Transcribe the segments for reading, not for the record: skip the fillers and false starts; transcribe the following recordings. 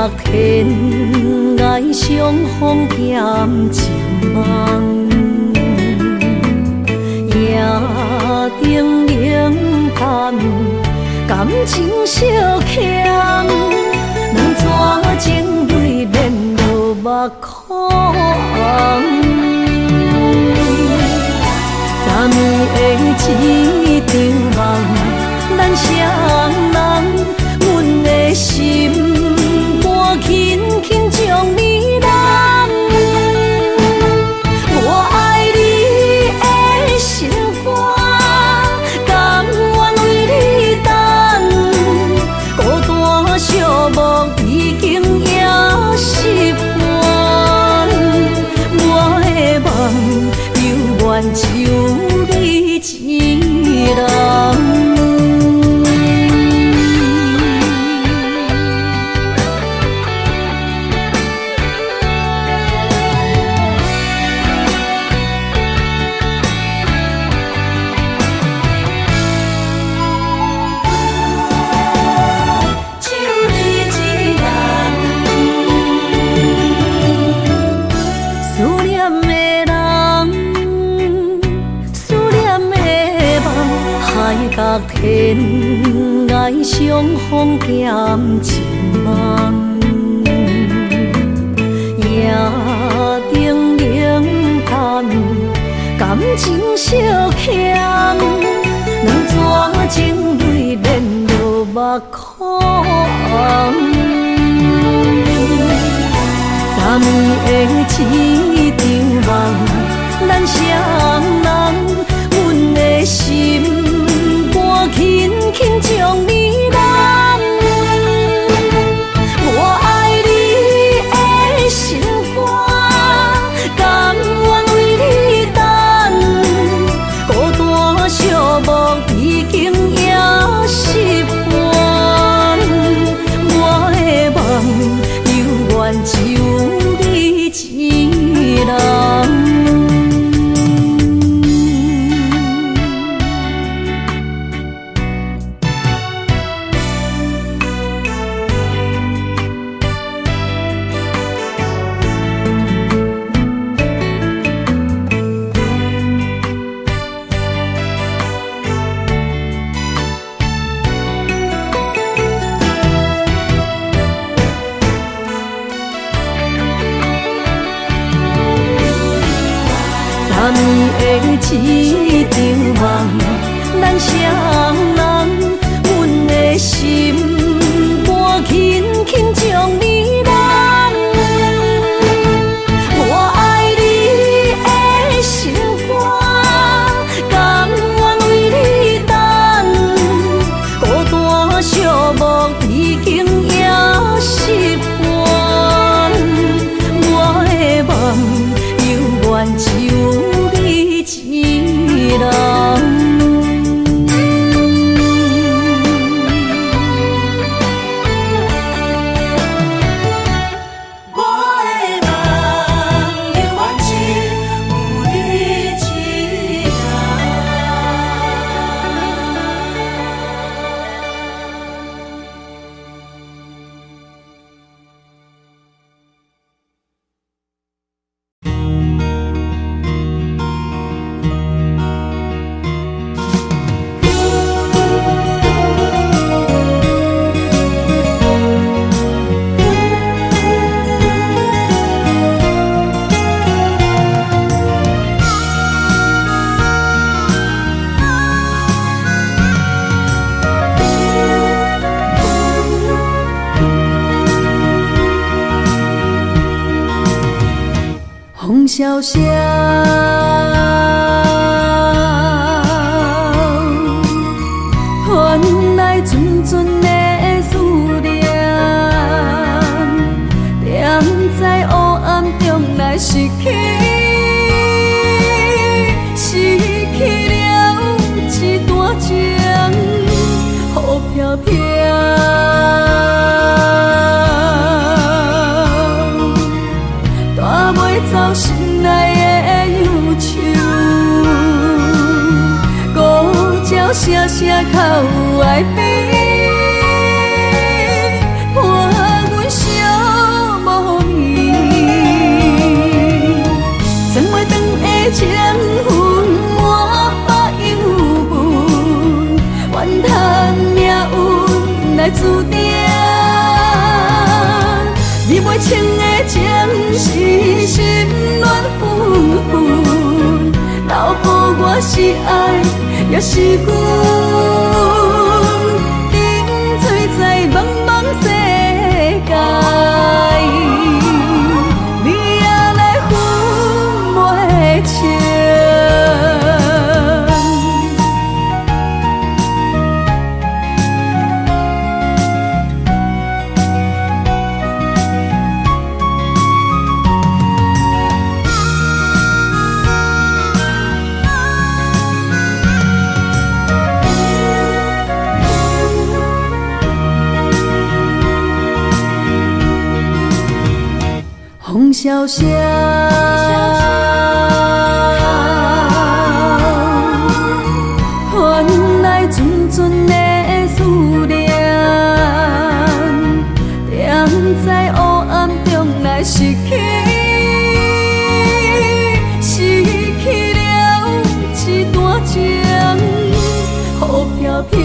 天爱相逢兼情梦，夜灯冷淡，感情惜欠，两撮情泪连落目眶。昨暝的一场梦，咱双人，阮的心肝轻轻将你揽。我爱你的心肝，甘愿为你等。孤单寂寞已经也习惯，我的梦犹原只有你一人。天爱相逢兼情梦，夜灯冷淡，感情惜欠，两撮情泪连落目眶。昨暝的一场梦，咱双人，阮的心轻轻将你揽。我爱你的心肝，甘愿为你等。孤单寂寞已经也习惯，我的梦犹原只有你一人。昨暝的一场梦，咱双人，阮的心肝轻轻将你揽。我爱你的心肝，甘愿为你等。孤单寂寞已经也习惯，我的梦犹原只有一人。风萧萧，传来阵阵的思念，踮在黑暗中来失去，失去了一段情，雨飘飘。走心内的忧愁，孤鸟声声哭哀悲，伴阮相注定。你袂清的情是心乱纷纷，留予我是爱也是恨，沉醉在茫茫世界，你也来分袂清。风萧萧，换来阵阵的思念，踮在黑暗中来失去，失去了一段情，雨飘飘。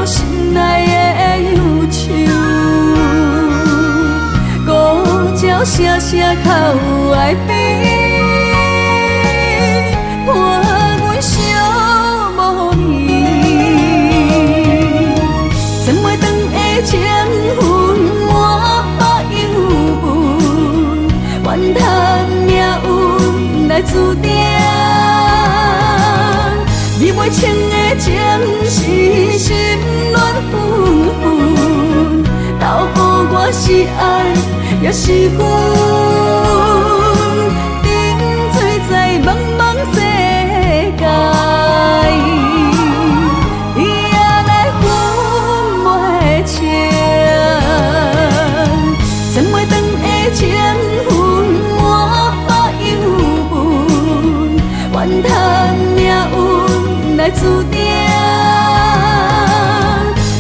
心内的忧愁，孤鸟声声哭哀悲，伴阮相无眠。千袂长的情分，满腹忧闷，怨叹命运来注定。你袂清的情是心乱纷纷，留予我是爱也是恨，沉醉在茫茫世界，你也来分袂清。千袂长的情分，满腹忧闷，怨叹命运来注定。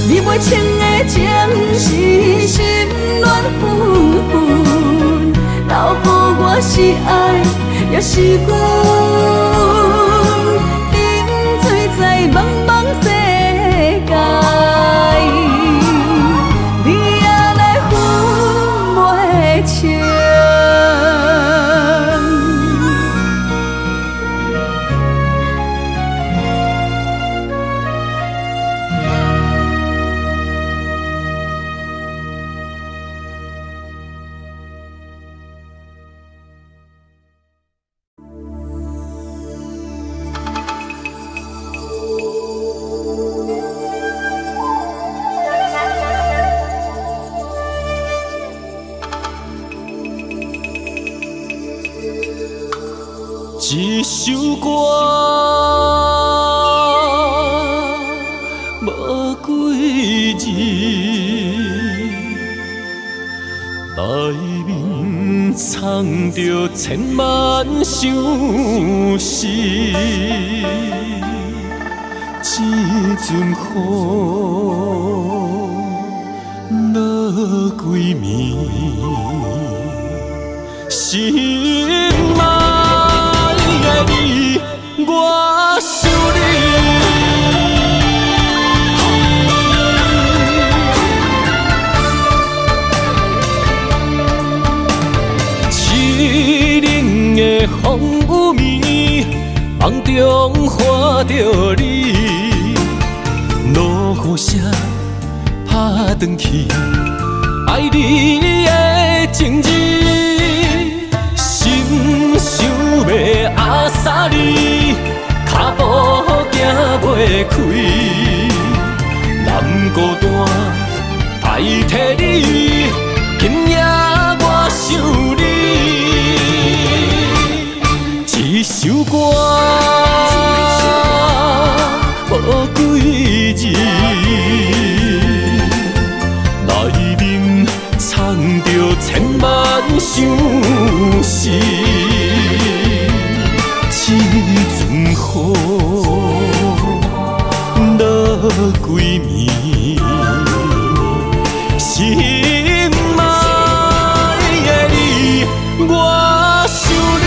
你袂清的情是心乱纷纷，留予我是爱也是恨，沉醉在茫茫世界，你也来分袂清。一首歌无几字，内面藏着千万相思。一阵雨落几暝，心爱的你，我想你。凄冷的风雨暝，梦中看着你，落雨声打转去，爱你的情字。想要压煞你，脚步行袂开，难孤单代替你，今夜我想你。一首歌无几字，内面藏着千万相思。一阵雨落几暝，心爱的你，我想你。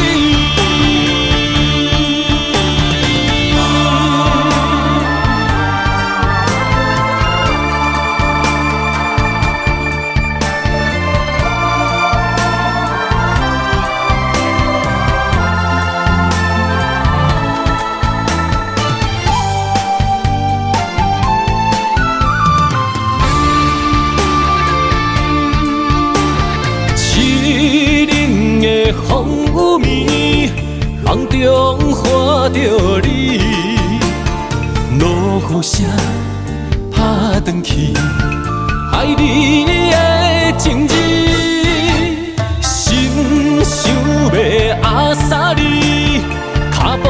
风雨暝，梦中看着你，落雨声打转去，爱你的情字，心想要压煞你，脚步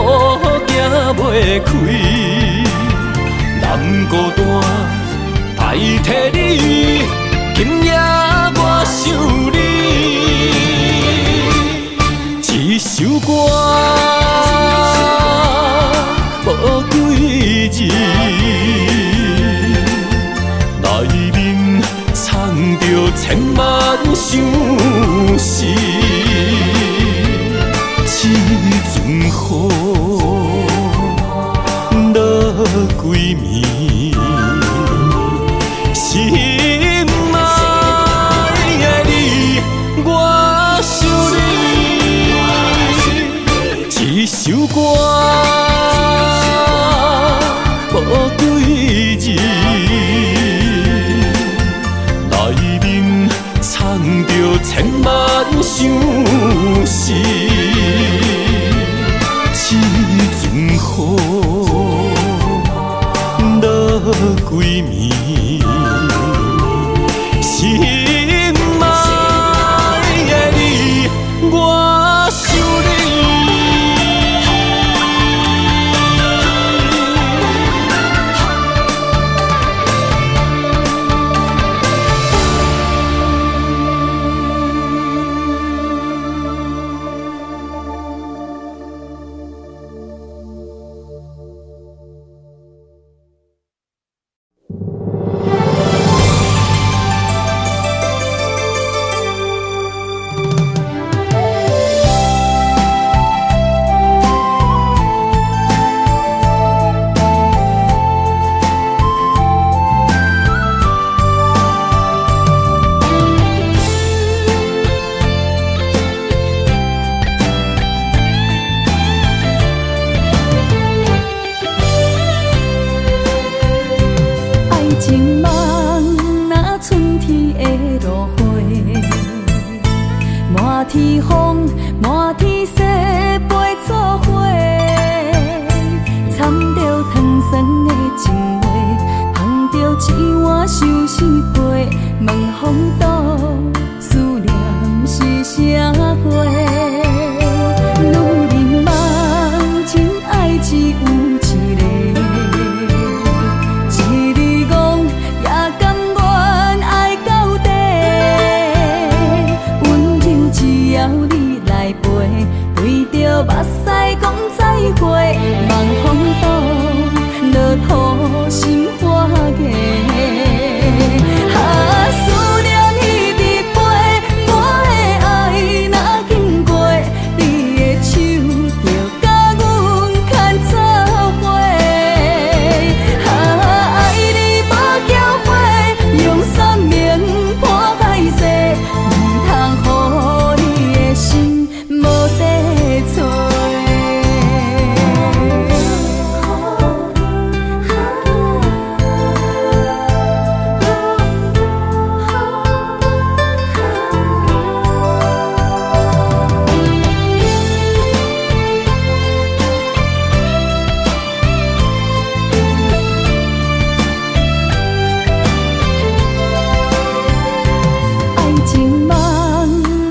行袂开，南孤单代替你，今夜我想你。一首歌，无几字，内面藏着千万相思。这阵雨落几暝，心爱的你，我想你。一首歌，无几字，内面藏着千万相思。这阵雨落几暝，心爱的你，我想你。天风，满天雪，陪作伙，掺着糖酸的情话，捧着一碗相思杯，问风岛思念是啥货？女人梦情爱只有一个，一日讲也甘愿爱到底。只要你来陪，对着目屎讲再会，望风岛落土心花芽。思念一直飞，我的爱若经过，你的手就甲阮牵做伙。爱你无缴费，用生命破海誓，唔通予心无地找。爱情梦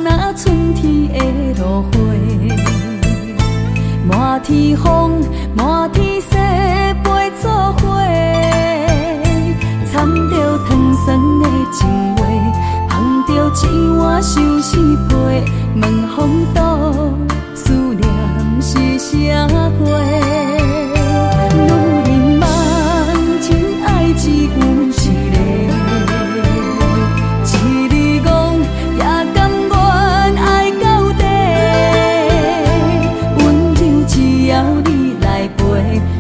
若春天的落花，满天风，满天雪，陪作伙，掺着糖酸的情话，捧着一碗相思杯，问风岛思念是啥货？女人梦情爱只有一个，一日讲也甘愿爱到底。温柔只要你来陪，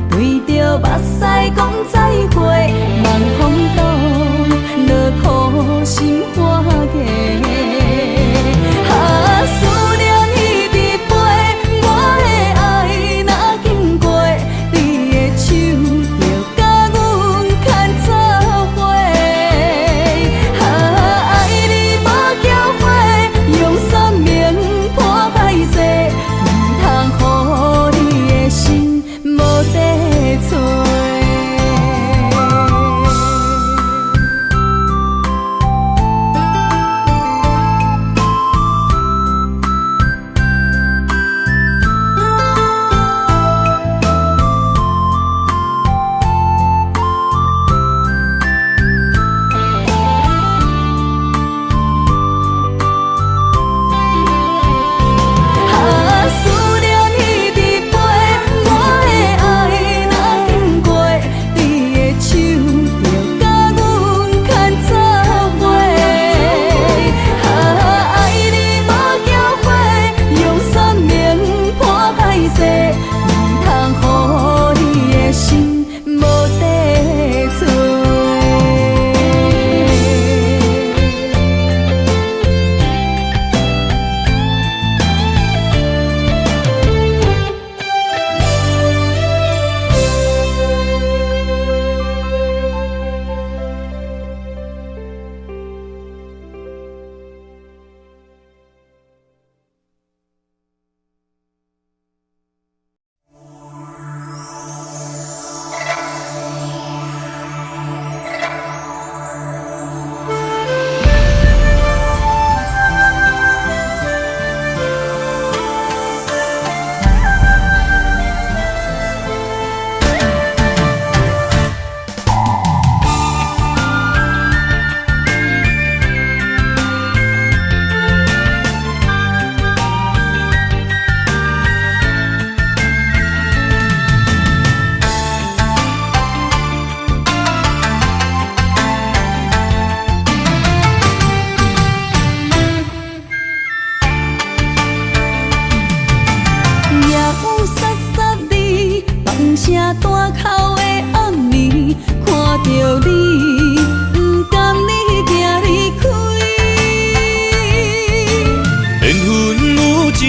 对着目屎讲再会，望风岛落土心花芽。思念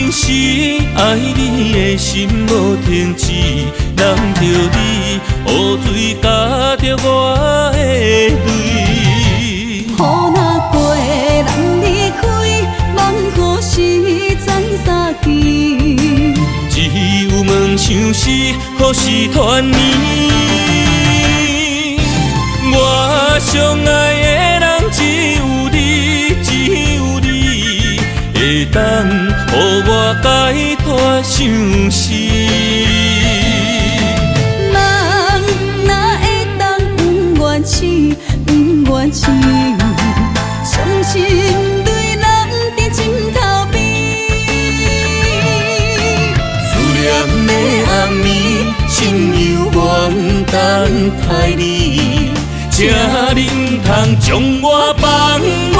真实爱你的心无停止，难着你雨水加着我的泪。雨若过，人离开，望何时再相见？只有梦想是何时团圆？我相爱的人只有你，只有你会当予我解脱相思。人哪会当不愿痴，不愿痴？伤心对人伫枕头边，思念的暗暝，心犹原等待你。这忍通将我放袂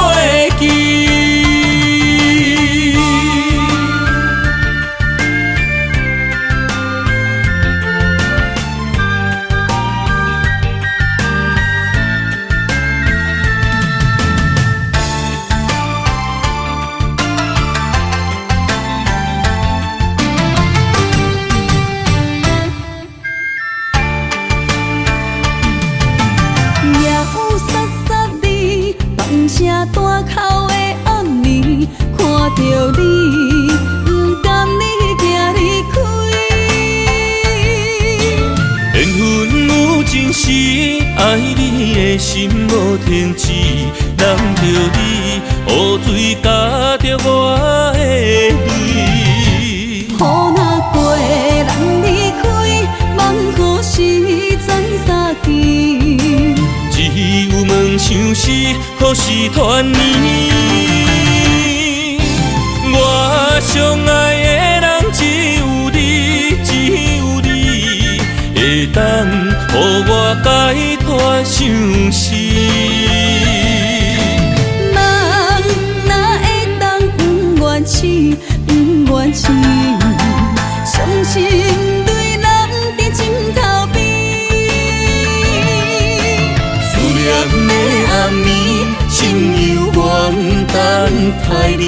记。大口的暗暝，看着你，不甘你行离开。缘分有真实，爱你的心无停止，难着你雨水加着我的泪。雨若过，人离开，望何时再相见？只有梦想是何时团圆？我相爱的人只有你，只有你会当予我解脱相思。人哪会当不愿痴，不愿痴？伤心对人伫枕头边。念的暗暝，心犹原等待你。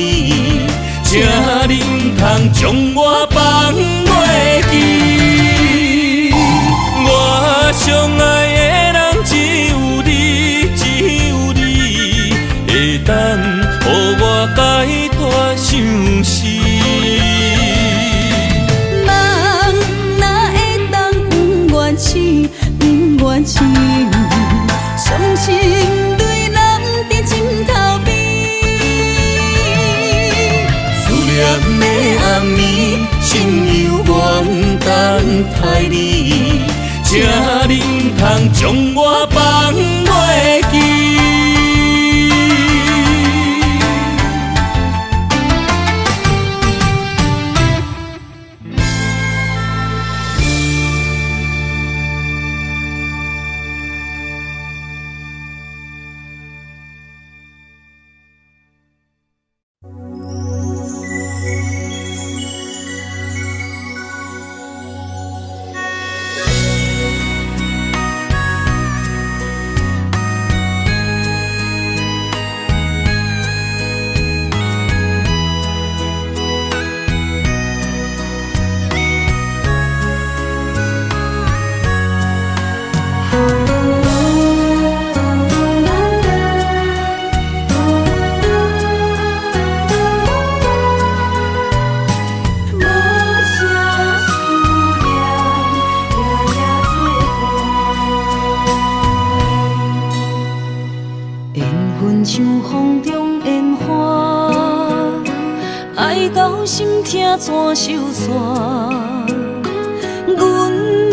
这忍通将我放袂记。我相爱的人只有你，只有你会当予我解脱相思。人哪会当不愿痴，不愿痴？伤心对人伫枕头边，思念的暗暝，心犹原等待你。这忍通将我放袂记。怎收煞？阮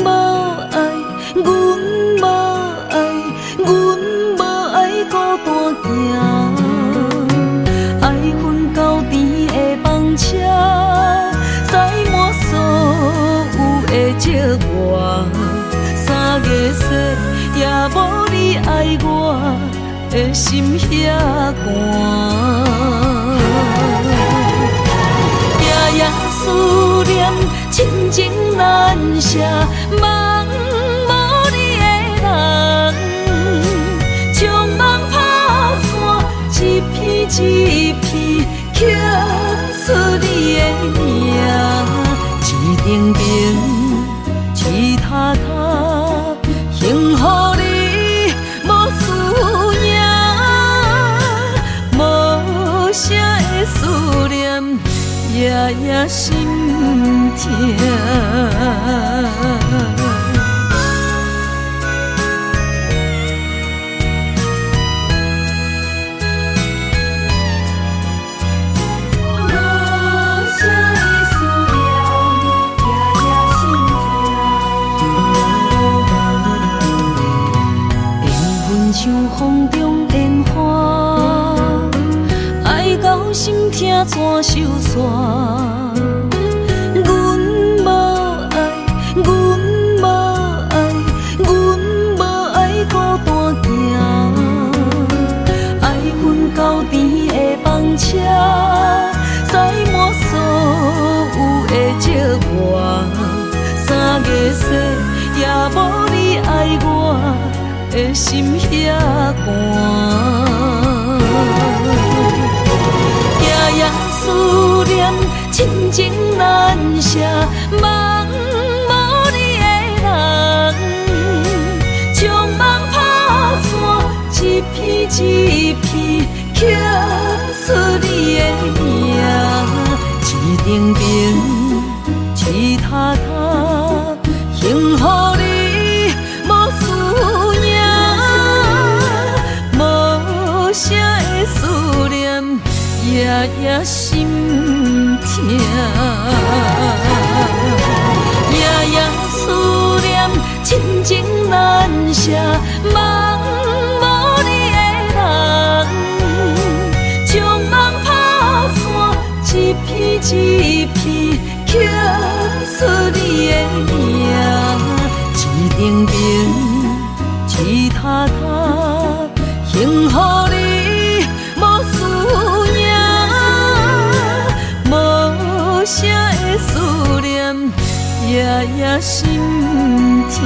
无爱，阮无爱，阮无爱孤单行。爱恨交织的房车，载满所有的寂寞。3月雪也无你爱我的心遐寒。夜夜思念，亲情难舍，梦无你的人，将梦打散，一片一片刻出你的面。顶边一塔塔，幸福你无思念，无啥的思念，夜夜心痛。像风中烟花，爱到心痛怎收煞？阮无爱，阮无爱，阮无爱孤单行，爱阮到甜的房车，载满所有的寂寞。3月雪也无你爱我。的心遐寒，夜夜思念，亲情难舍，梦无你的人，将梦打散，一片一片刻出你的名，一顶顶，一塔塔，幸福你。啥的思念，夜夜心痛，夜夜思念，亲情难舍，梦无你的人，将梦打散，一片一片刻出你的名，一顶顶，一塔塔，幸福你。啥的思念，夜夜心痛。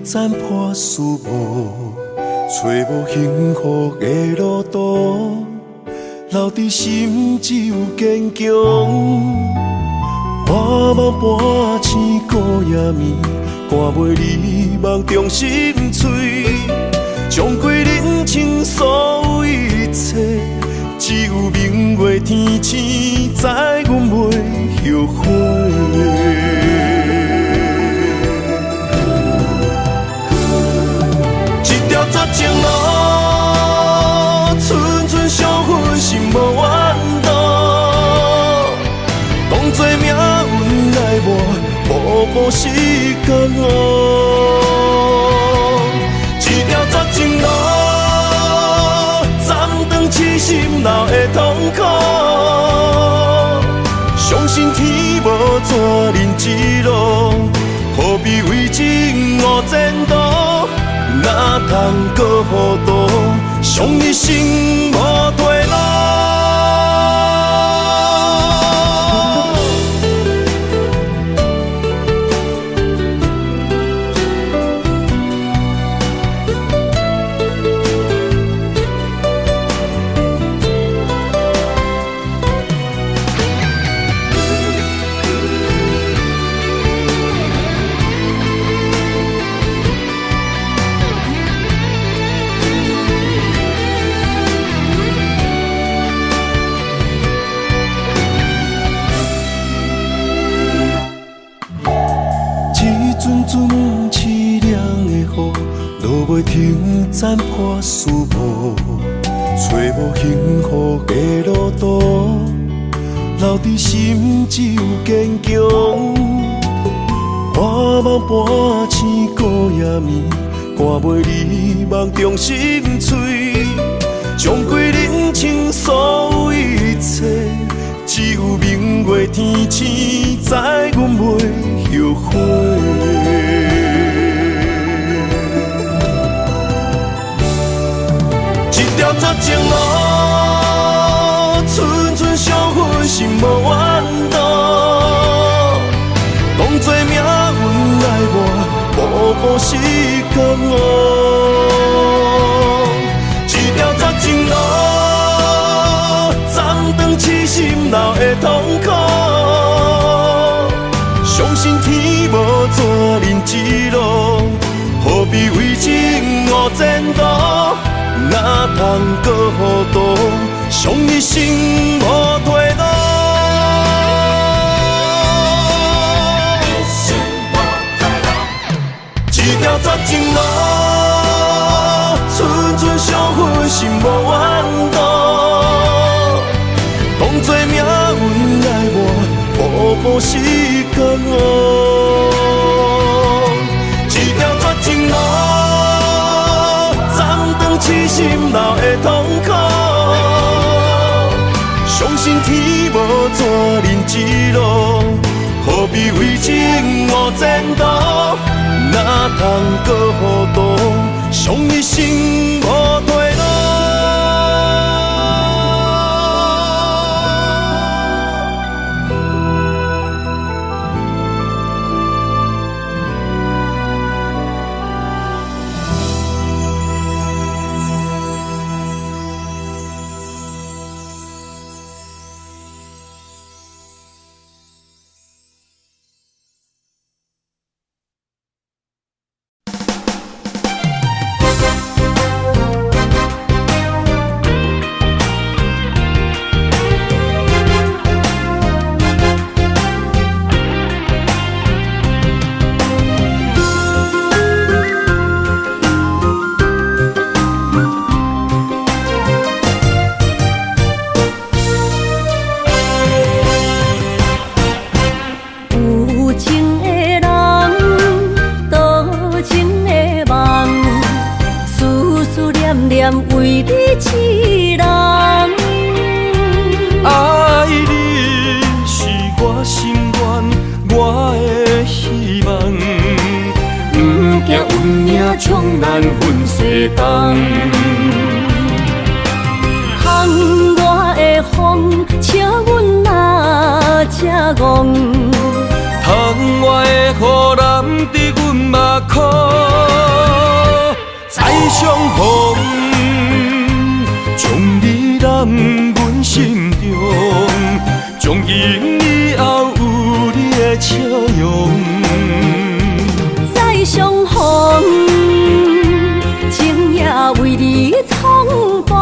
残破思无，找无幸福的路途，留伫心只有坚强。半梦半醒孤夜眠，赶袂离梦中心碎，将过人生所有一切，只有明月天星知阮袂后悔。绝情路，寸寸伤痕心无怨妒。当作命运来磨，步步是甘愿。一条绝情路，暂断痴心闹的痛苦。相信天无绝人之路，何必为情误前途？哪通搁糊涂，伤一生无退路。残破思无，找无幸福的路途，留伫心只有坚强。半梦半醒孤夜眠，赶袂离梦中心碎，将归人生所有一切，只有明月天星知阮袂后悔。一条绝情路，寸寸相分心无怨妒。当作命运爱我，步步是煎熬。一条绝情路，暂长痴心流的痛苦。相信天无绝人之路，何必为情误前途？哪通搁糊涂，伤一生无退路。一条绝情路，寸寸相分心无怨妒。当作命运爱我，步步是煎熬。一条绝情路，痴心流的痛苦，相信天无绝人之路，何必为情误前途？哪通搁糊涂，伤一生无退路。为你痴人，爱你是我心愿，我的希望。不惊运命冲咱分世间，窗外的风笑阮哪只戆，窗外的雨淋伫阮目眶，再相逢。将你揽阮心中，从今以后有你的笑容。再相逢，情也为你冲动，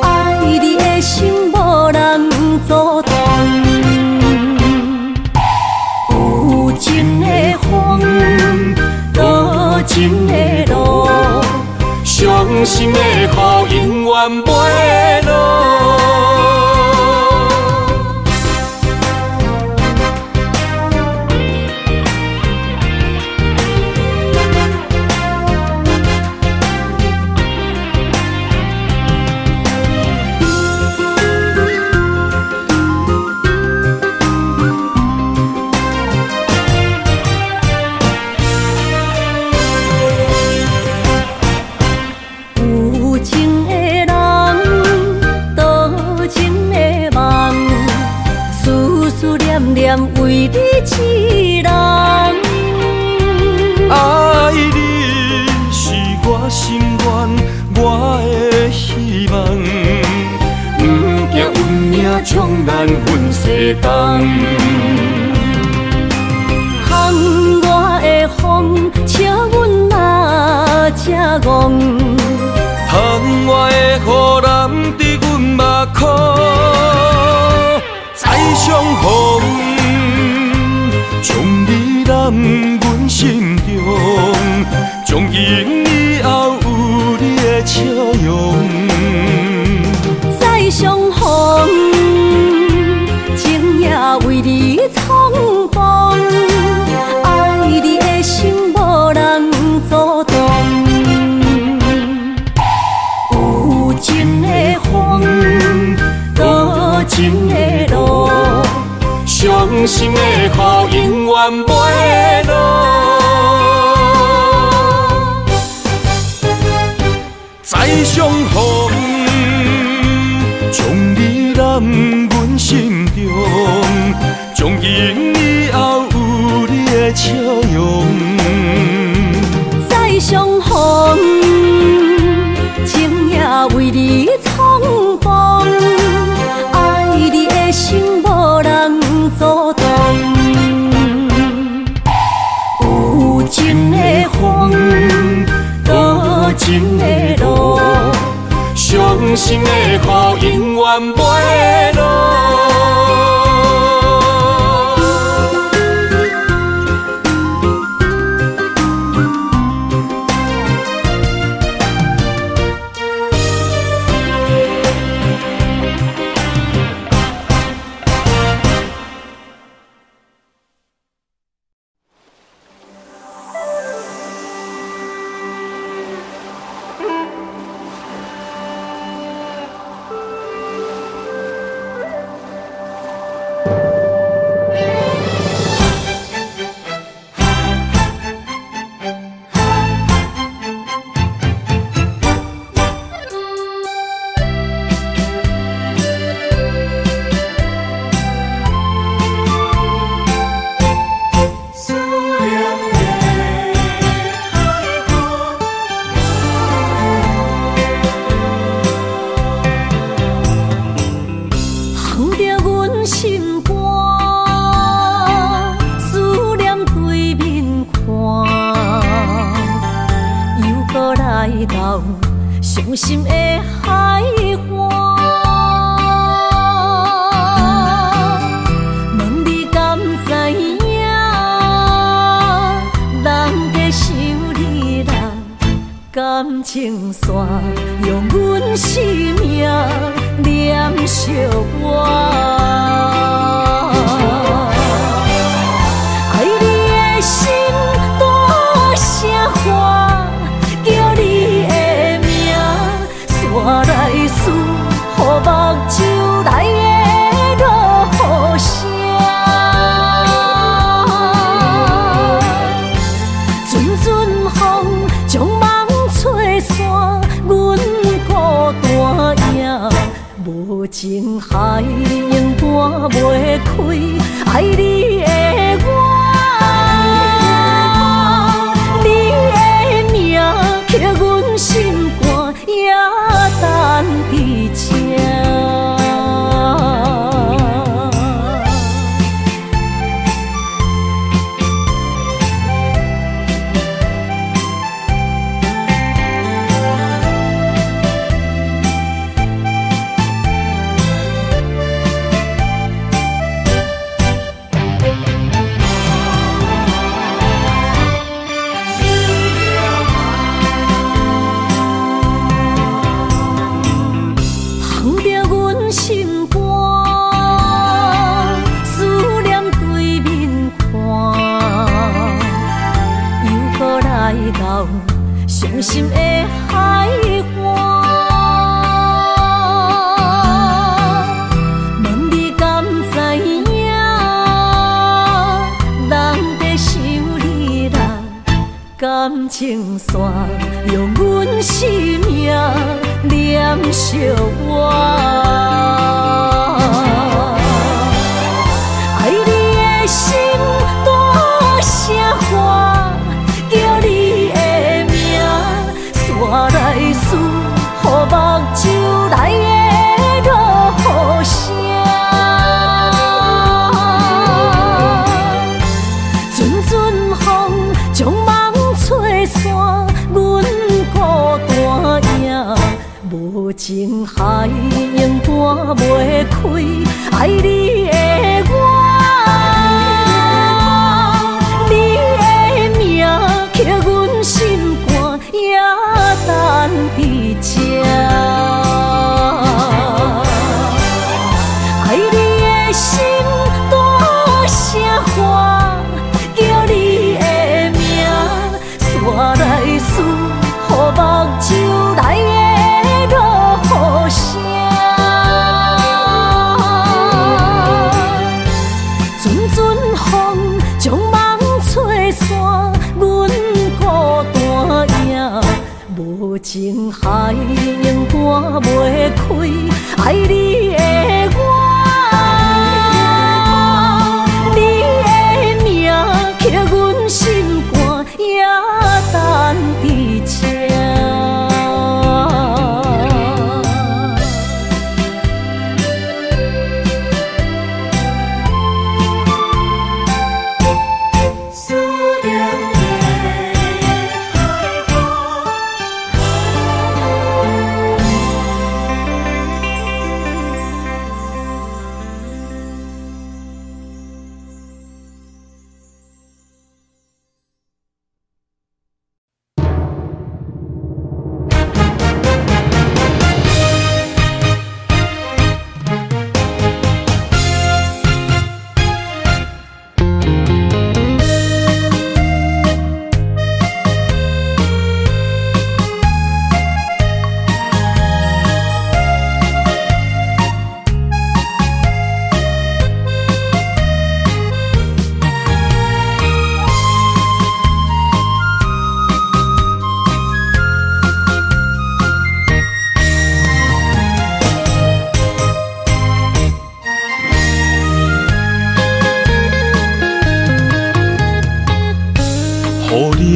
爱你的心无人阻挡。有情的风，多情的路。伤心的雨永远袂落。为你痴人，爱你是我心愿，我的希望。不惊运命冲咱分世间，窗外的风笑阮哪只戆，窗外的雨淋伫阮目眶，再相逢。将你揽阮心中，从今以后有风，情也为你冲动，爱你的心无人阻挡。有情的风，无情的路，伤心的雨永远袂落。再相逢，将你揽阮心中，从今以后有你的笑容。再相逢，情也为你冲动，爱你的心无人阻挡。有情的风，无情的路，伤心的雨永远袂落。伤心的海岸，问你敢知影？人在想你啦，感情线用阮生命念惜我。爱你的心大声喊，叫你的名，山来思，予目睭来的落雨声。阵阵风将梦吹散，阮孤单影，无情海永断袂开，爱你的我。刻阮心肝，也等伫这。伤心的海岸，问你敢知影？人在想你啦，感情线用阮生命念惜我。爱你的心大声喊，叫你的名，山来思，予目睭来的落雨声。阵阵风将梦吹散，阮孤单影，无情海永断袂开，爱你的我。刻阮心肝，也等伫这。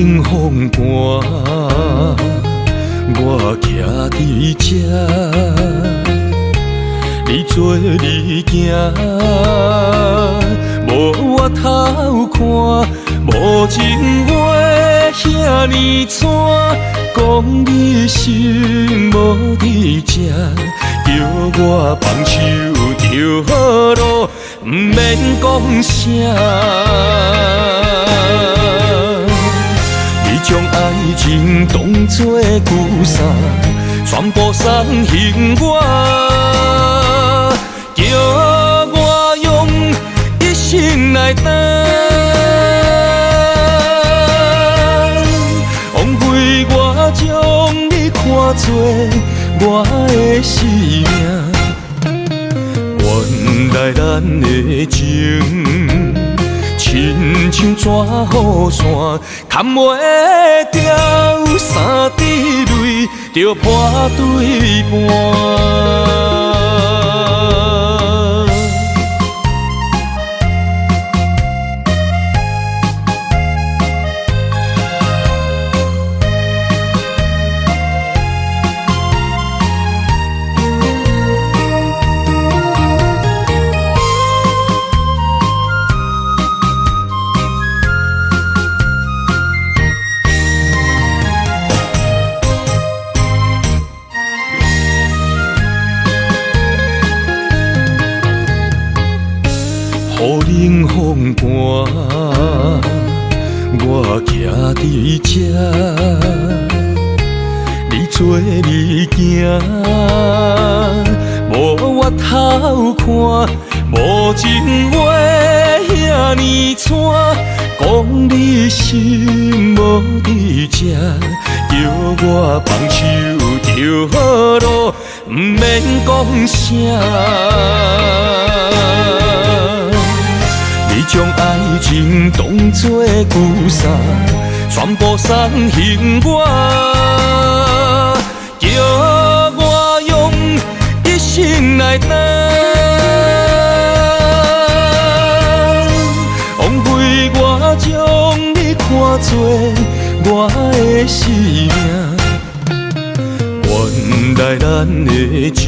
冷风寒，我徛伫这，你做你行，无我头看，无情话遐尼惨，讲你心无伫这，叫我放手就好咯，毋免讲啥。你将爱情当作旧衫，全部送还我，叫我用一生来等，枉费我将你看作我的生命。原来咱的情，亲像纸雨伞，砍袂掉三滴泪，就破对半。雨冷风寒，我徛伫这，你做你行，无我头看，无情话遐尼惨，讲你心无伫这，叫我放手就好咯，毋免讲啥。你将爱情当作旧衫，全部送还我，叫我用一生来等，枉费我将你看作我的生命。原来咱的情，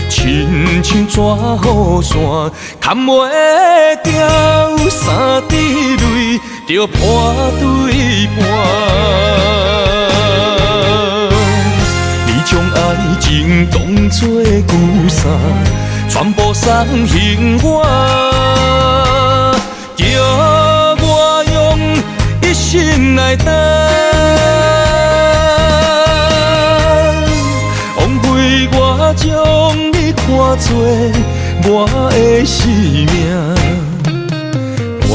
亲像纸雨伞，砍袂掉三滴泪，就破对半。你将爱情当作旧衫，全部送还我，叫我用一生来等，枉费我将你看作我的生命。原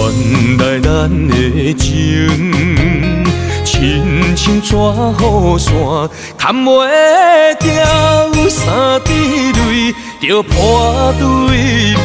来咱的情，亲像纸雨伞，砍袂掉三滴泪，就破对半。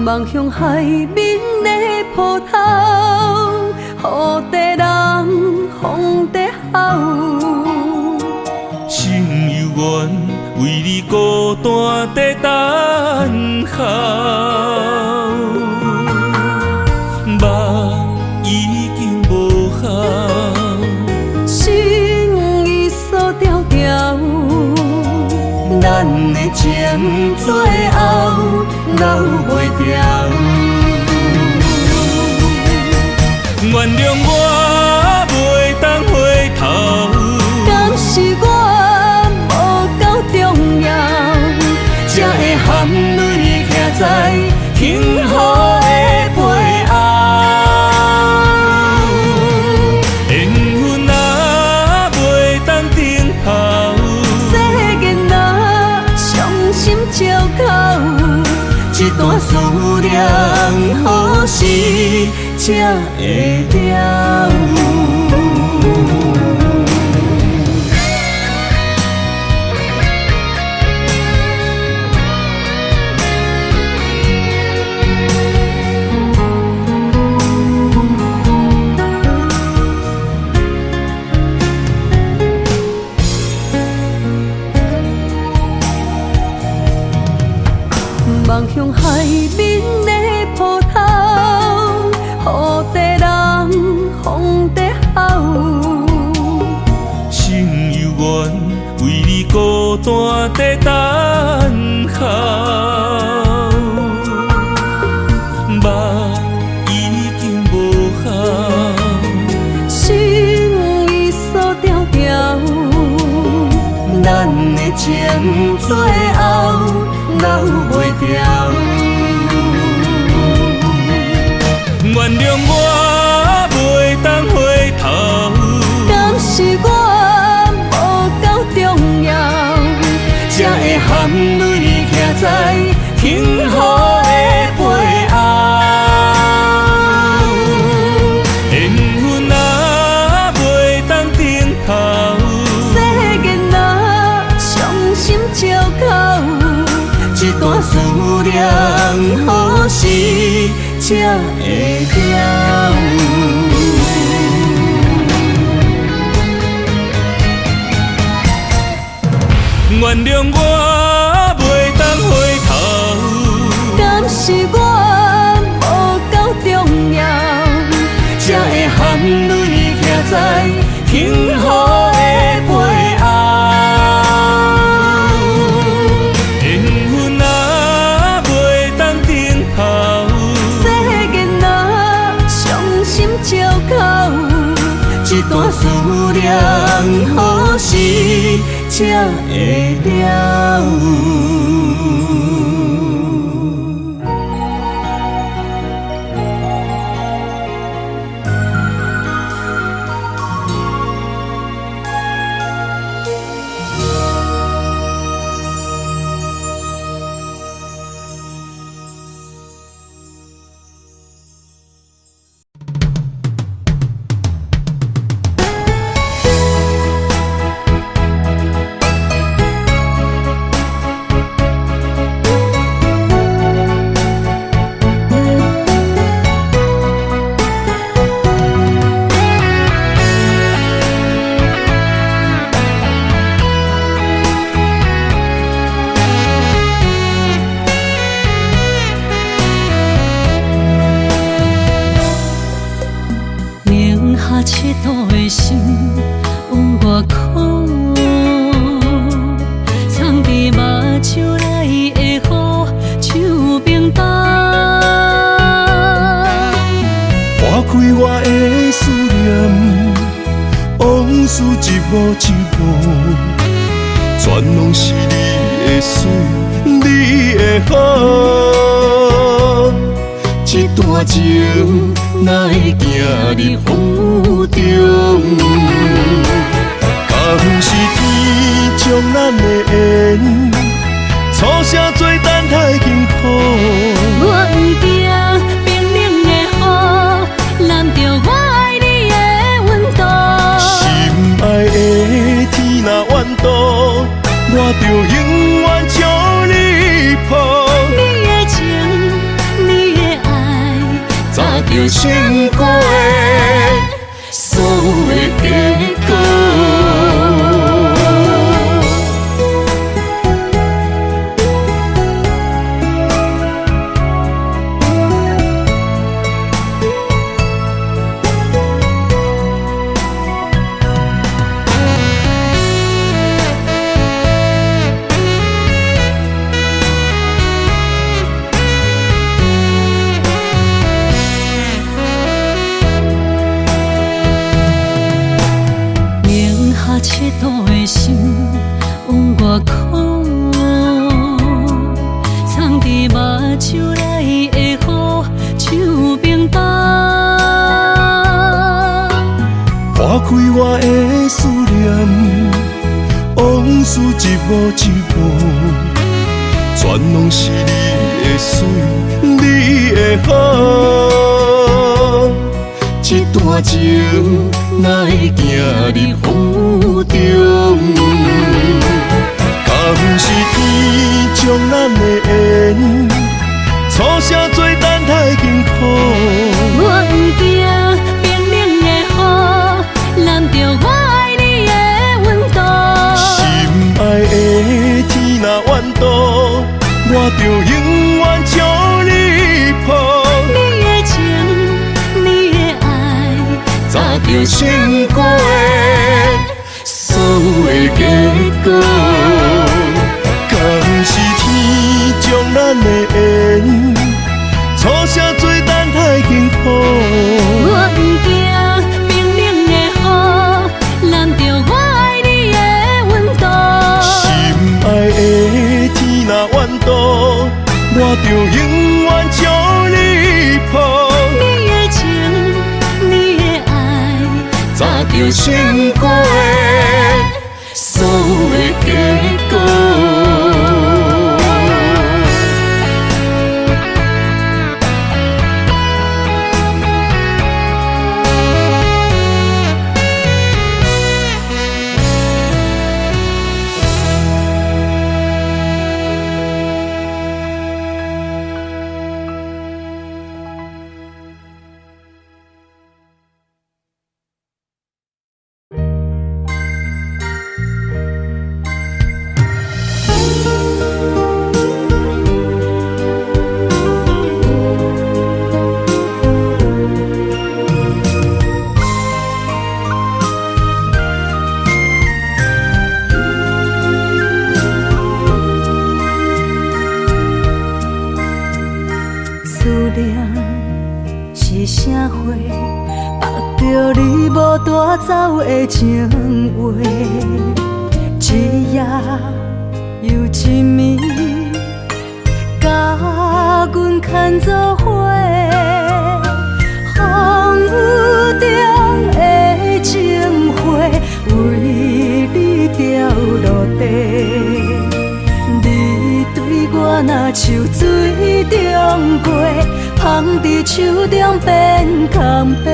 望向海面的波涛，雨在人，风在吼。心犹原为你孤单在等候，梦已经无效，心已锁条条，咱情最后留袂掉。原谅我袂当回头，敢是我无够重要，才会含泪徛在幸福的背后。缘分若袂当等候，世间若伤心借口，一段思念何时才会了？望向海面的波涛，雨地人风地吼。心犹原为你孤单在等候，目已经无效，心已锁条条，咱的情最后留袂掉。原谅我袂当回头，敢是我无够重要，才会含泪徛在幸福的背后。缘分若袂当等候，世间若伤心借口，一段思念何时才会了？原谅我袂当回头，敢是我无够重要，才会含泪徛在幸福的背后。缘分若袂当等候，世间若伤心借口，一段思念何时才会了？佚佗的心有外苦，藏伫目睭内的雨，像冰冻。划开我的思念，往事一幕一幕，全拢是你的水，你的好。一段情哪会行入风雨中？敢是天将咱的缘，初声做等待幸福。我不惊冰冷的雨，淋着我爱你的温度。心爱的天若怨妒，我就永远将你抱。你的情，你的爱，早就想过所有的结果。开我的思念，往事一幕一幕，全拢是你的水，你的好。这段情哪会行入风中？敢不是天将咱的缘，初声做等待幸福。我不惊冰冷的雨，淋着我爱你的温度。心爱的天若怨妒，我就永远将你抱。你的情，你的爱，早就想过的所有的结果，敢不是天将咱的缘，初声做等待幸福。我不惊冰冷的雨，淋着我爱你的温度。心爱的天若怨妒，我就永远将你抱。你的情，你的爱，早就想过的所有的结果。走的情话，一夜又一暝，甲阮牵做伙。风雨中的情花，为你掉落地。你对我若像水中月，芳伫手中变空白。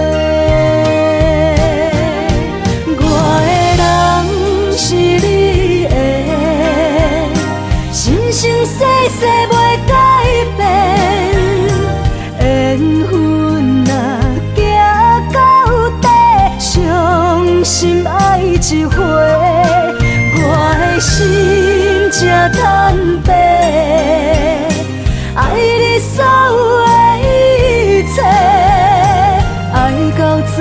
我的人是你的，生生世世袂改变。缘分若行到底，伤心爱一回。我的心才坦白，爱你所有的一切，爱到最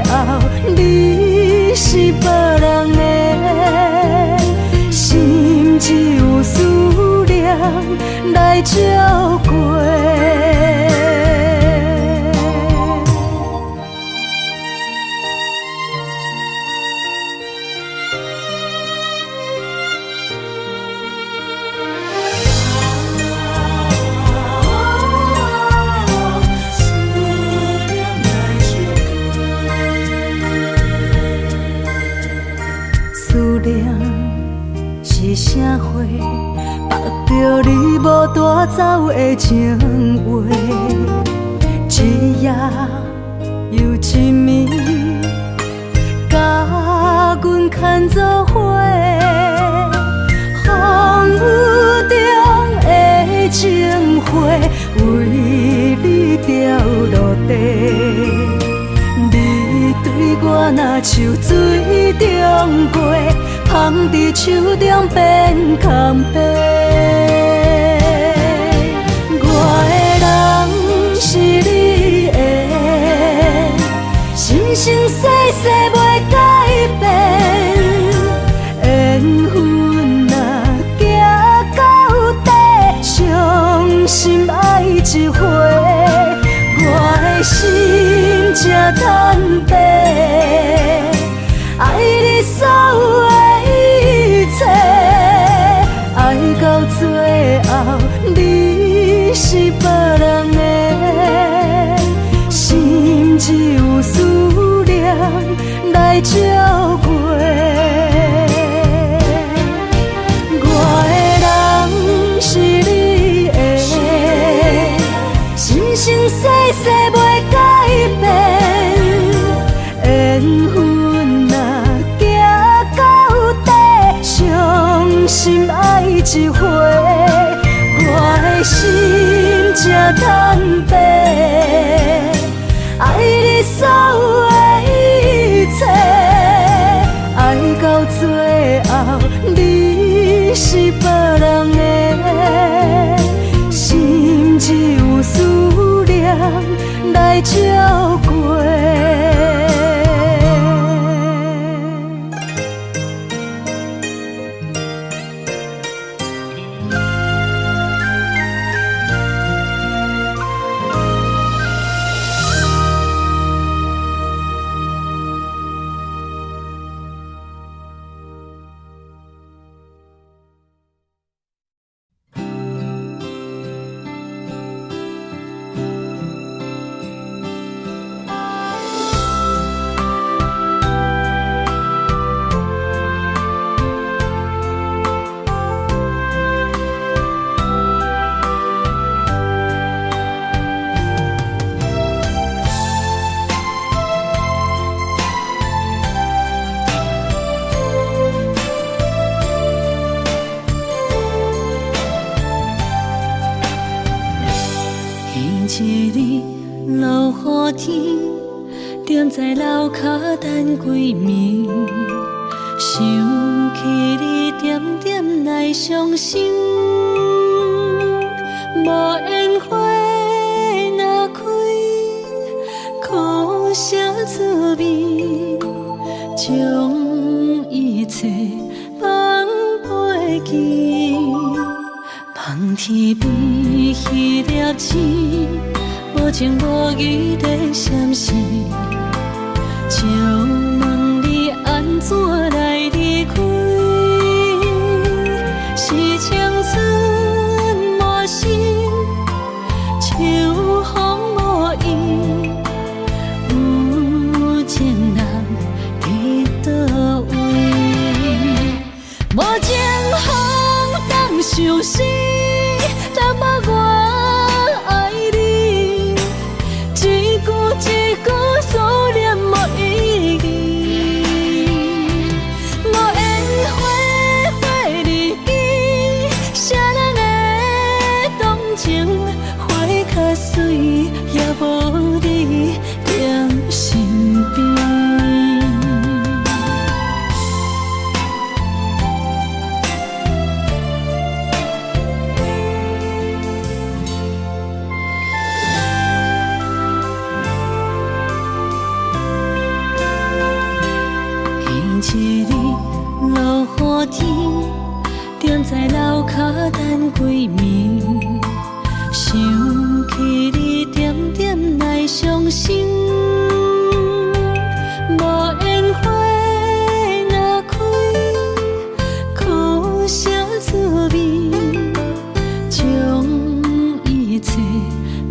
后你是别人的，心只有思念来照过。是啥花，绑着你无带走的情话，一夜又一暝，甲阮牵做伙。风雨中的情花，为你掉落地。你对我若像水中月，芳伫手中变空白。我的人是你的，生生世世袂改变。缘分若行到底，伤心爱一回。我的心才坦白，爱你所有的一切，爱到最后你是别人的，心只有思念来来照顾。我的人是你的，生生世世袂改变。缘分若行到底，伤心爱一回。我的心才坦白，爱你所有的一切，爱到最后你是别人的，心只有思念来照顾。踮在楼骹等几暝，想起你点点来伤心。无烟花若开，苦涩滋味，将一切放袂记。望天边迄粒星，无情无义在闪烁。就问你安怎来离开？是青春无心，秋风无意，有情人伫倒位？无情风当相思，淡薄我爱你，一句一句思念无意义。无烟花会离枝，啥人会动情？花较水，也无你踮身边。一日落雨天，踮在楼骹等几暝，想起你点点来伤心。无烟花若开，苦涩滋味，将一切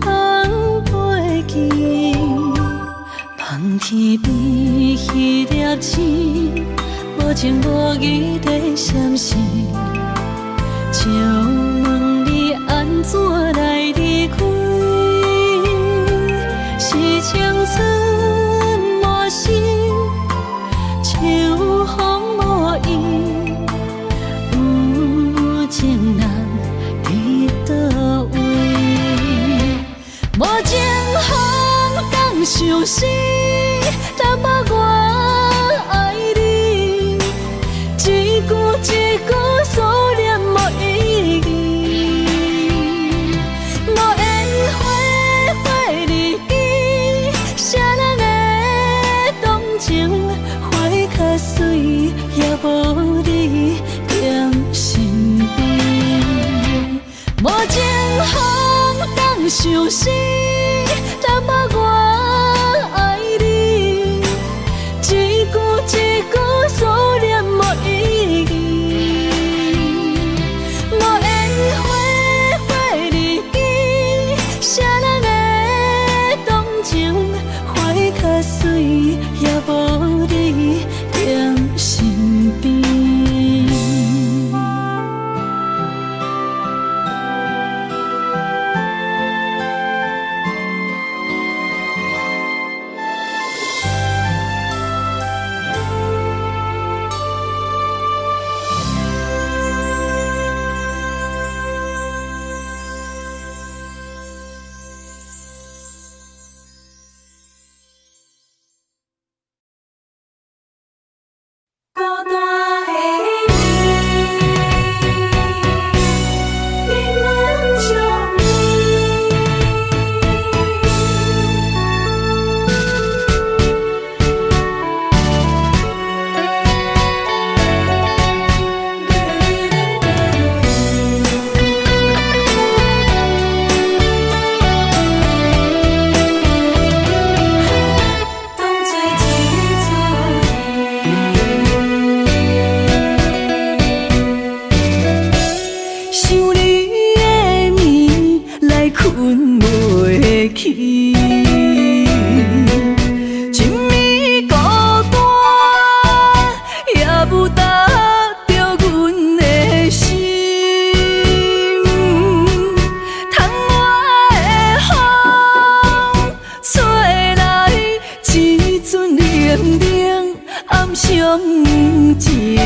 放袂记。望天边迄粒星，无情无义在闪烁。就问你安怎来离开？是青春无心，秋风无意，有情人伫倒位？无情风当相思，淡薄我爱你，一句一句思念无意义。无烟花会离枝，啥人会动情？花较水，也无你踮身边。无情风当相思，淡薄我爱你，一句一句思念无意义。无烟花会离枝，啥人会动情？花较水，也无你阵冷冷暗伤情，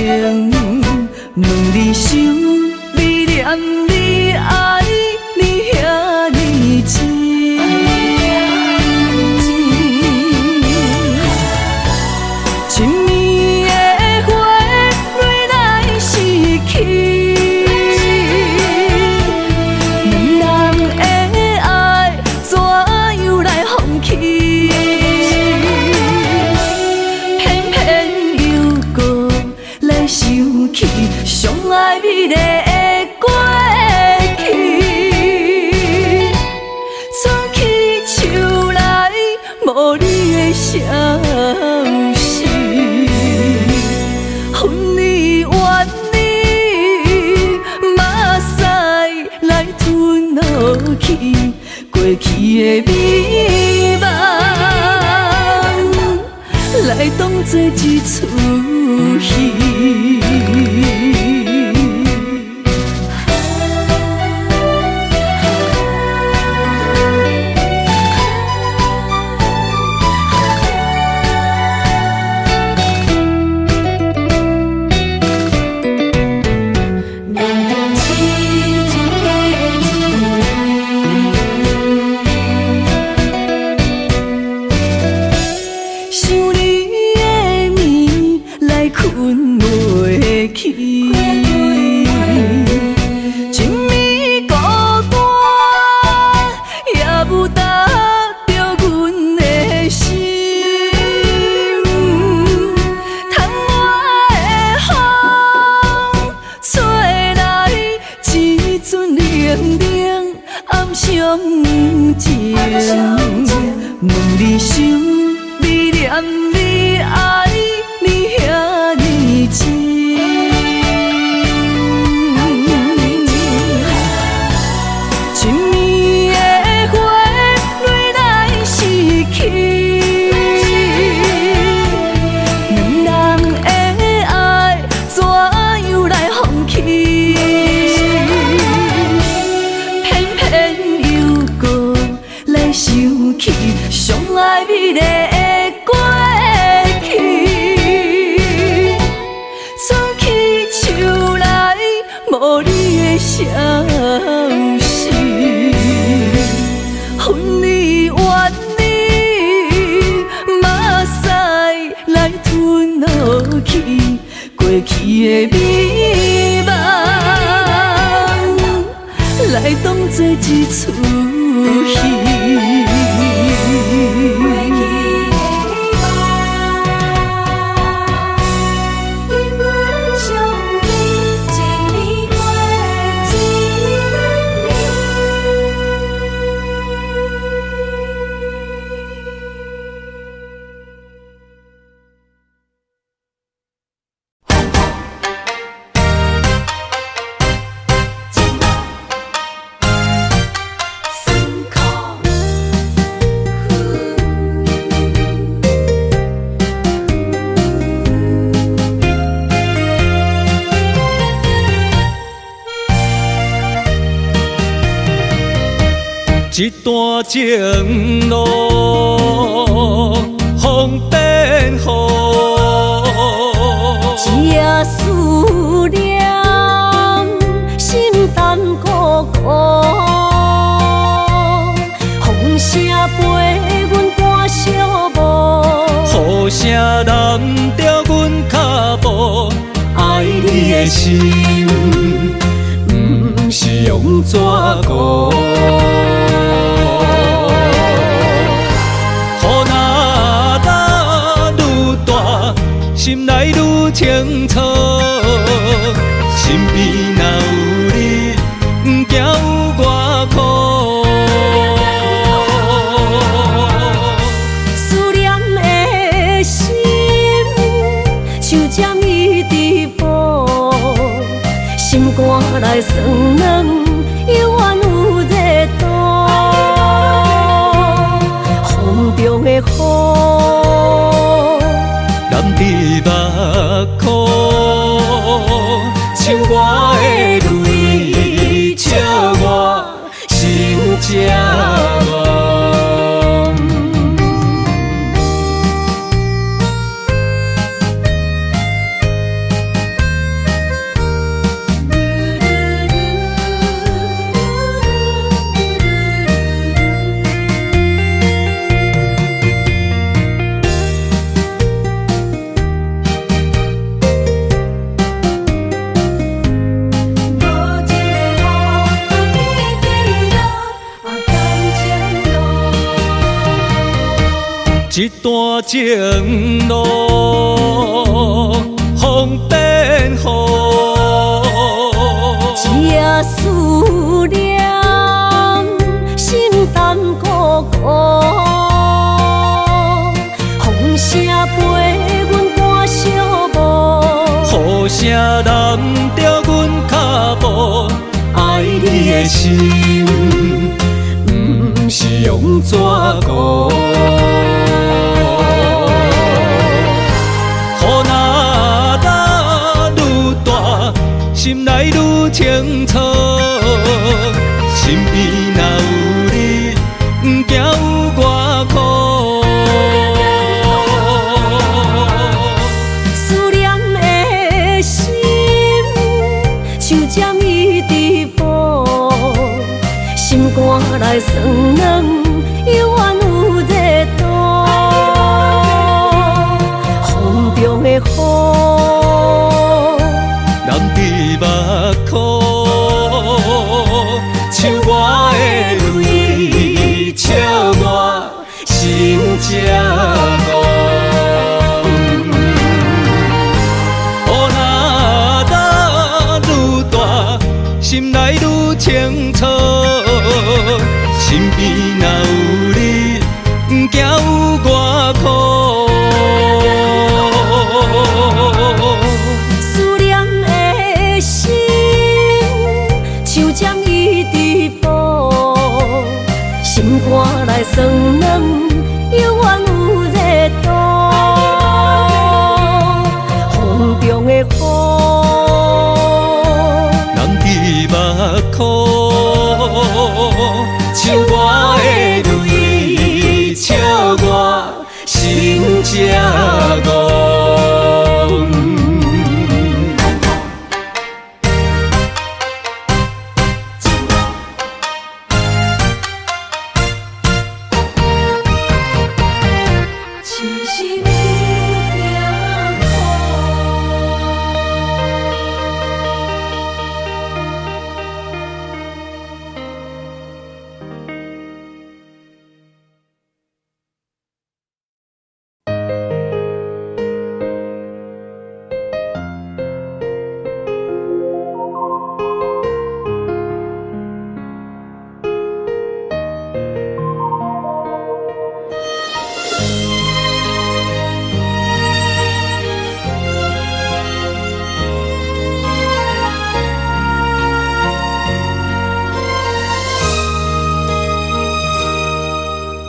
问你想，你念你爱，你遐尼深。亲暝的花蕊来逝去，两人的爱怎样来放弃？偏偏又搁来想起相爱美丽的过去，吹起树来无你的消息。恨你怨你，马赛来吞落去过去的美梦，来当作一出戏。问你想，你念你爱，你遐尼深。亲暝的花蕊来逝去，两人的爱怎样来放弃？偏偏又搁来想起相爱美丽的过去，吹起树来无你的消息，恨你怨你，马赛来吞落去过去的美梦，来当作一出戏。一段情路风变雨，一夜思念，心淡孤孤。风声陪阮赶小步，雨声染着阮脚步，爱你的心，不是用纸糊。心内愈清楚，心边若有你，不惊有我苦。思念的心，像针伊直补，心肝内酸软，犹原有热度。风中的雨，染伫目眶，像我的泪，笑我心这乱。一段情路风变雨，只思念，心淡孤孤。风声陪阮赶小步，雨声拦着阮脚步，爱你的心，不是用纸糊。雨若落愈大，心内愈清楚。身边若有你，不惊有我苦。思念的心，像针伊直补，心肝内酸软，犹原有热度。风中的雨，淋伫目眶，像我的泪，笑我心这戆。雨若落愈大，心内愈清楚。身边若有你，不惊有我苦。思念的心，像针伊直补，心肝内酸软，犹原有热度。风中的雨，淋伫目眶，像我的泪，笑我心这戆。痴心惊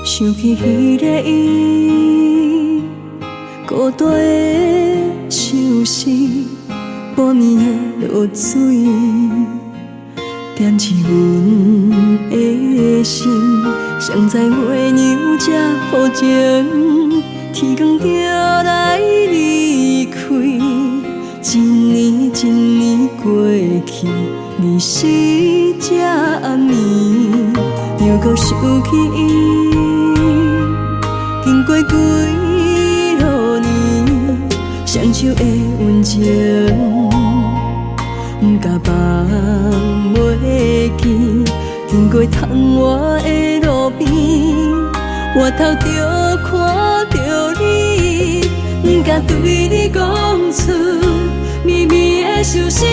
想起迄个伊，孤单的相思，半暝的落水，点起阮的心。谁知花娘这无情，天光就来离开。一年一年过去，日时这暗暝，又搁想起伊。经过几落年，双手的温情，不甲放袂记。经过窗外的路边，我头就看到你，不敢对你讲出绵绵的相思，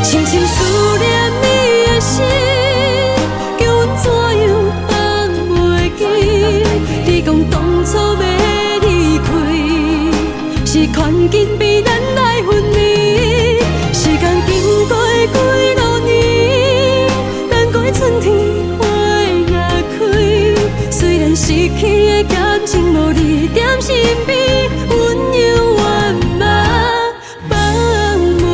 深深思念你的心。当初要离开，是权紧比咱来分离。时间经过几落年，难怪春天花也开。虽然失去的感情无你踮身边，温柔圆满放袂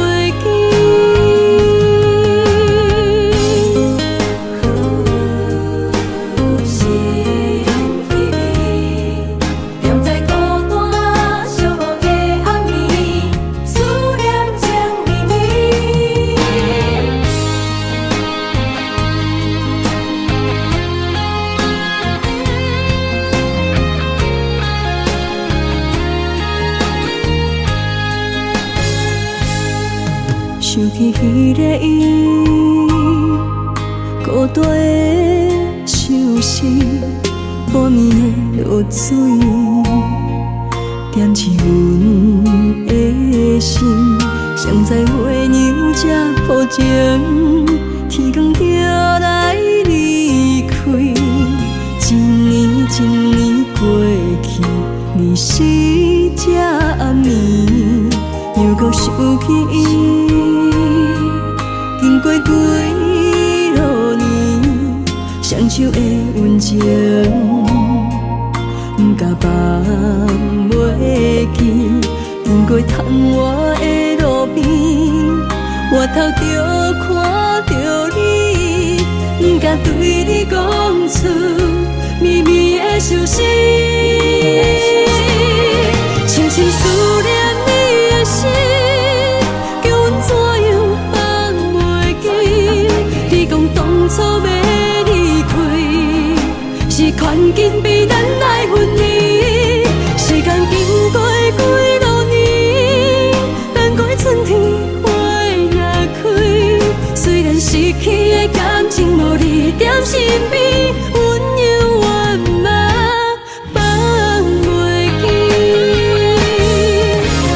想起迄个伊，孤单的相思，半暝的落水，点起阮的心。谁知月娘这抱情，天光就来离开。一年一年过去，你是这暗暝，又搁想起伊。经过几落年，双手的温情，不敢放袂记。经过窗外的路边，我头就看到你，不敢对你讲出绵绵的相思。深深思念你的心，叫阮怎样放袂记？你讲当初要离开，是权紧比咱来分离。时间经过几落年，等过春天花也开。虽然失去的感情无你踮身边，温柔圆满放袂记。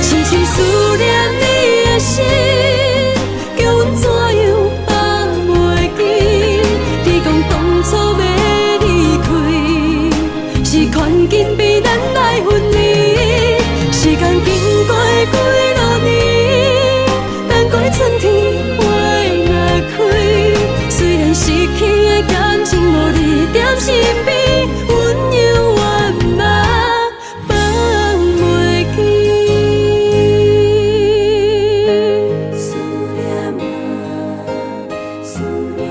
深深思念你的心，叫阮怎样放袂记？你讲当初要离开，是权紧比咱来分离。时间经过几落年，等过春天花也开。虽然失去的感情无你踮身边，温柔圆满放袂记。思念啊，思念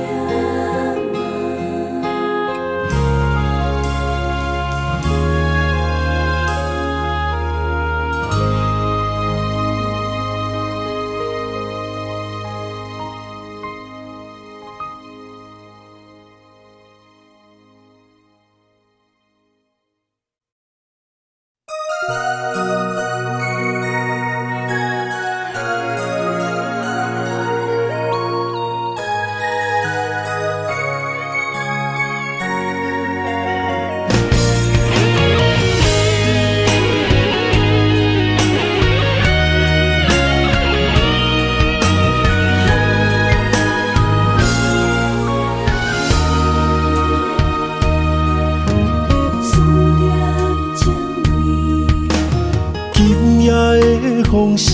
风声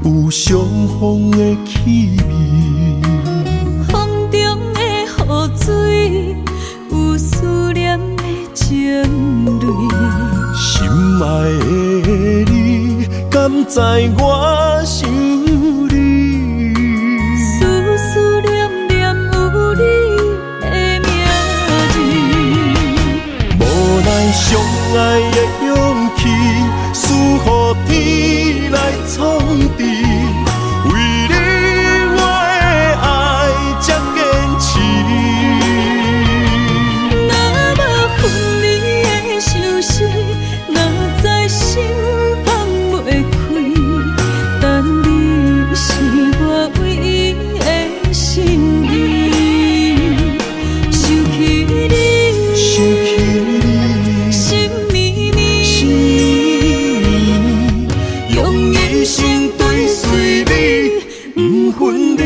有相逢的气味，风中的雨水有思念的情泪。心爱的你，敢知我想你？思思念念有你的名字，无奈相爱的勇气，输予天来创治。为你我的爱才坚持。若无分离的相思，哪知心放袂开。但你是我唯一的心意，想起你，想起你，心绵绵，心绵绵，用一生追随你，不分离。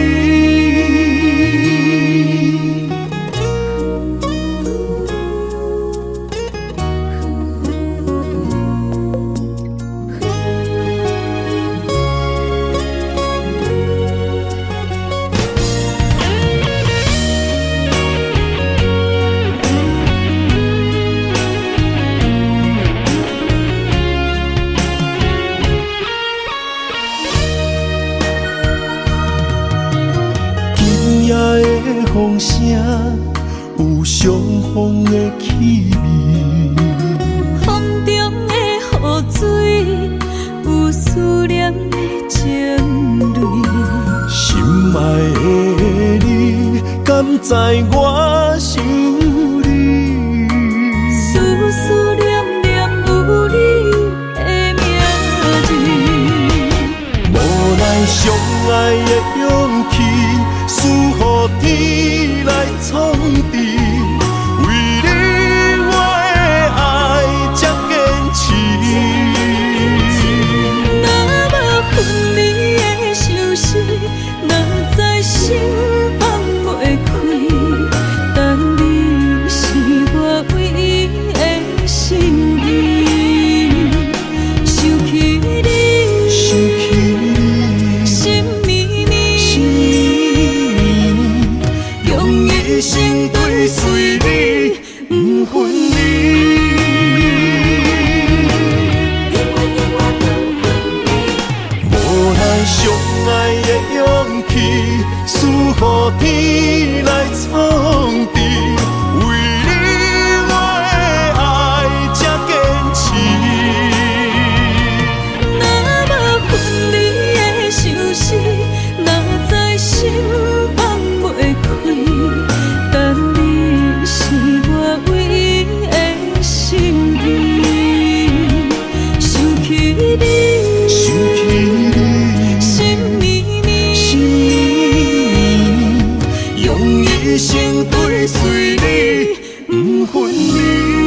今夜的风声有相逢的气味，风中的雨水有思念的情泪。心爱的你，敢知我想你？思思念念有你的名字，无奈相爱的勇气，输予天来创治。为你我会随你不分离。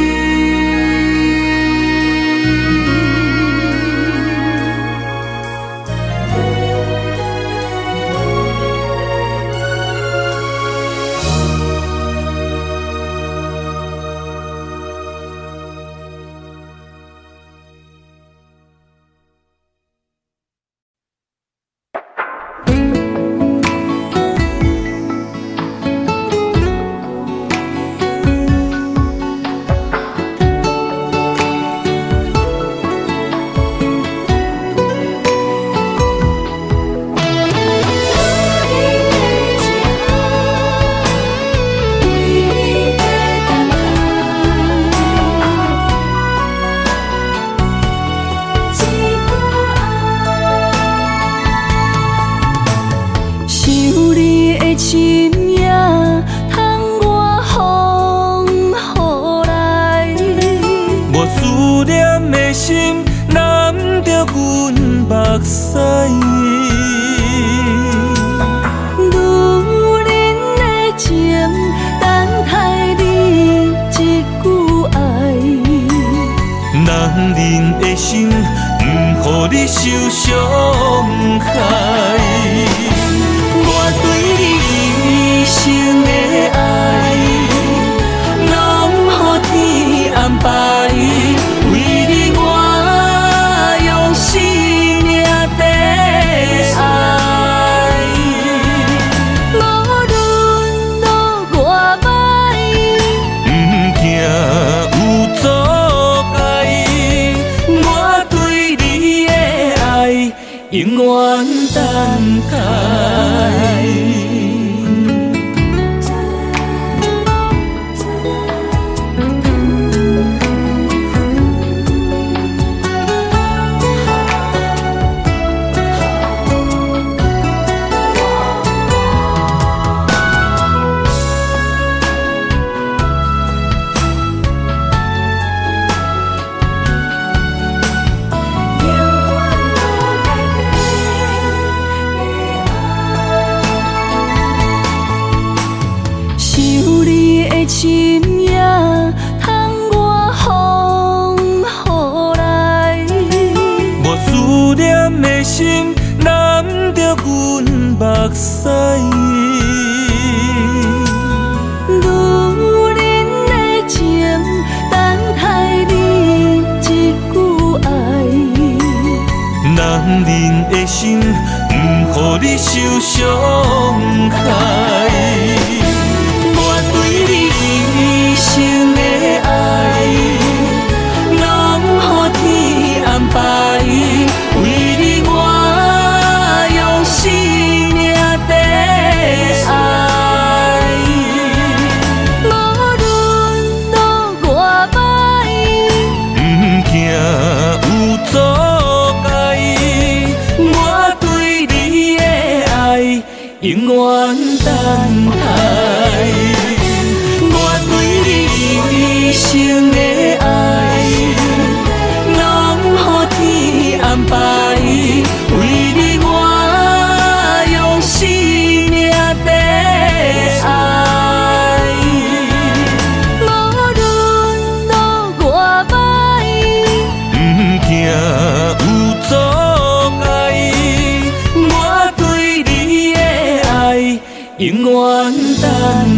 永远等